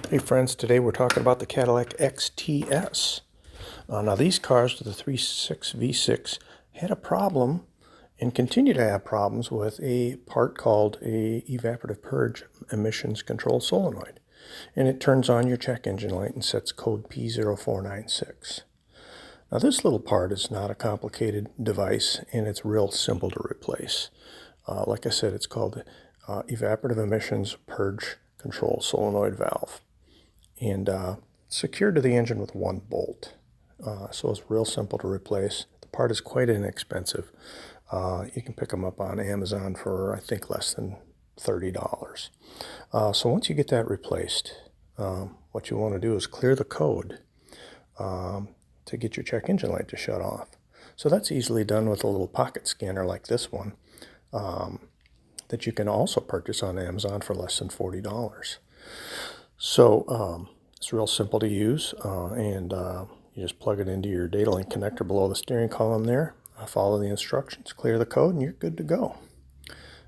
Hey friends, today we're talking about the Cadillac XTS. Now these cars with the 3.6 V6 had a problem and continue to have problems with a part called a evaporative purge emissions control solenoid. And it turns on your check engine light and sets code P0496. Now this little part is not a complicated device and it's real simple to replace. Like I said, it's called evaporative emissions purge control solenoid valve. And secured to the engine with one bolt. So it's real simple to replace. The part is quite inexpensive. You can pick them up on Amazon for, I think, less than $30. So once you get that replaced, what you want to do is clear the code to get your check engine light to shut off. So that's easily done with a little pocket scanner like this one that you can also purchase on Amazon for less than $40. So it's real simple to use, and you just plug it into your data link connector below the steering column there. Follow the instructions, clear the code, and you're good to go.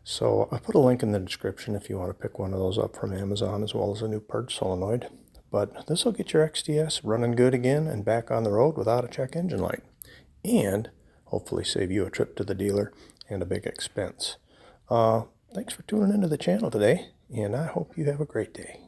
So I put a link in the description if you want to pick one of those up from Amazon, as well as a new Purge solenoid. But this will get your XTS running good again and back on the road without a check engine light, and hopefully save you a trip to the dealer and a big expense. Thanks for tuning into the channel today, and I hope you have a great day.